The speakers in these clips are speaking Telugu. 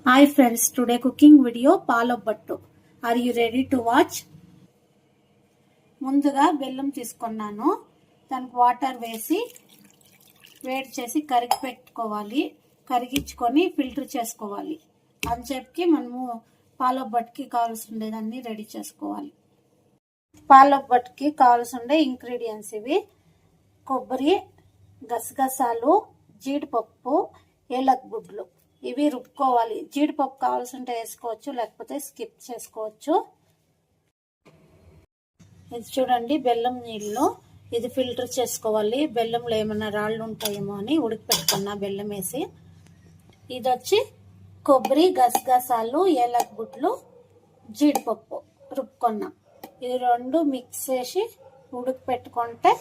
Hi friends, today cooking video పాలొబ్బట్టు. Are you ready to watch? ముందుగా బెల్లం తీసుకున్నాను. దానికి వాటర్ వేసి వేడి చేసి కరిగి పెట్టుకోవాలి. కరిగించుకొని ఫిల్టర్ చేసుకోవాలి. అంచేపుకి మనము పాలొబ్బట్టుకి కావాల్సినదన్నీ రెడీ చేసుకోవాలి. పాలొబ్బట్టుకి కావాల్సిన ఇంగ్రీడియంట్స్ ఇవి: కొబ్బరి, గసగసాలు, జీడిపప్పు, ఏలక్ గుడ్లు. ఇవి రుబ్బుకోవాలి. జీడిపప్పు కావాల్సింటే వేసుకోవచ్చు, లేకపోతే స్కిప్ చేసుకోవచ్చు. ఇది చూడండి, బెల్లం నీళ్ళు. ఇది ఫిల్టర్ చేసుకోవాలి. బెల్లంలో ఏమైనా రాళ్ళు ఉంటాయేమో అని ఉడికిపెట్టుకున్నా బెల్లం వేసి. ఇది వచ్చి కొబ్బరి, గసగసాలు, ఏలక్ గుడ్లు, జీడిపప్పు రుబ్బుకున్నా. ఇది రెండు మిక్స్ చేసి ఉడికిపెట్టుకుంటే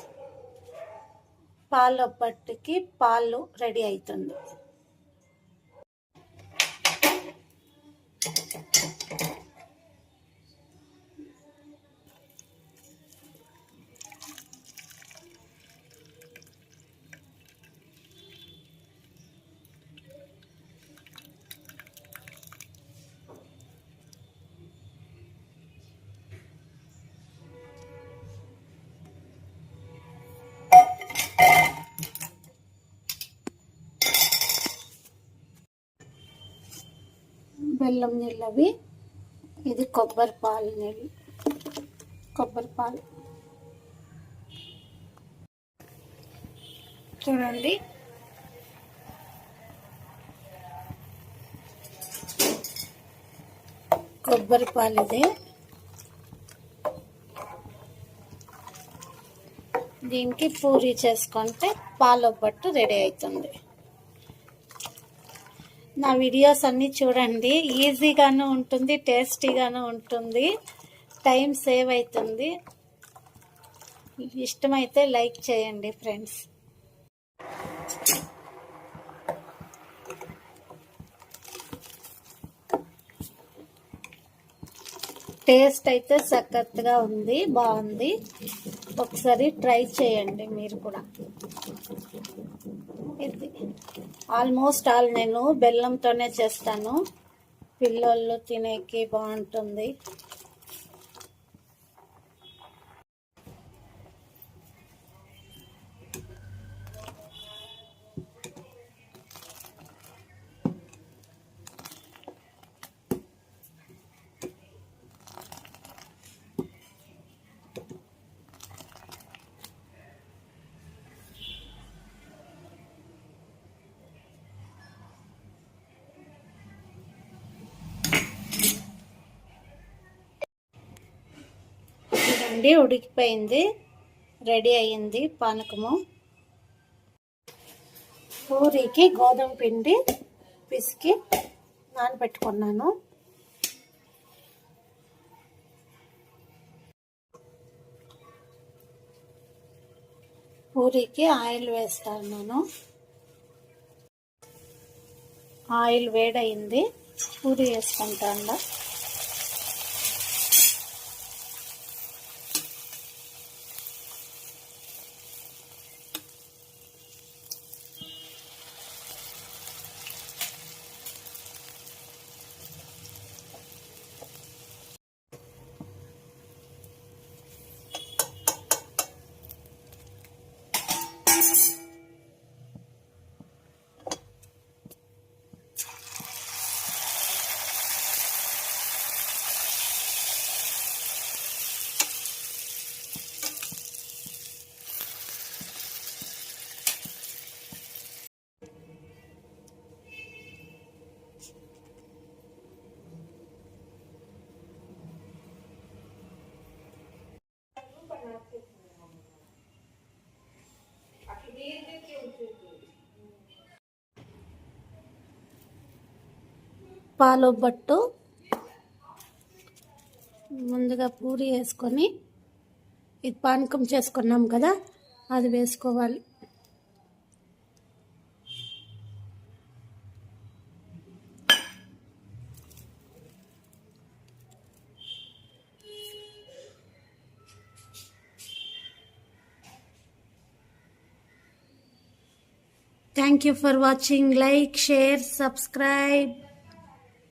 పాలొబ్బట్టుకి పాలు రెడీ అవుతుంది. బెల్లం నీళ్ళు అవి. ఇది కొబ్బరి పాలు నీళ్ళు. కొబ్బరి పాలు చూడండి, కొబ్బరి పాలు ఇది. దీనికి పూరి చేసుకుంటే పాలొబ్బట్టు రెడీ అవుతుంది. నా వీడియోస్ అన్నీ చూడండి. ఈజీగాను ఉంటుంది, టేస్టీగాను ఉంటుంది, టైం సేవ్ అవుతుంది. ఇష్టమైతే లైక్ చేయండి ఫ్రెండ్స్. టేస్ట్ అయితే సఖత్తుగా ఉంది, బాగుంది. ఒకసారి ట్రై చేయండి మీరు కూడా. ఇది ఆల్మోస్ట్ ఆల్ నేను బెల్లంతోనే చేస్తాను. పిల్లలు తినేకి బాగుంటుంది. ఉడికిపోయింది, రెడీ అయ్యింది పానకము. పూరికి గోధుమ పిండి పిసికి నానబెట్టుకున్నాను. పూరికి ఆయిల్ వేస్తాను. ఆయిల్ వేడయింది, పూరి వేసుకుంటాను. పాలొబ్బట్టు ముందుగా పూరి వేసుకొని, ఇది పానకం చేసుకున్నాం కదా, అది వేసుకోవాలి. Thank you for watching. Like, share, subscribe.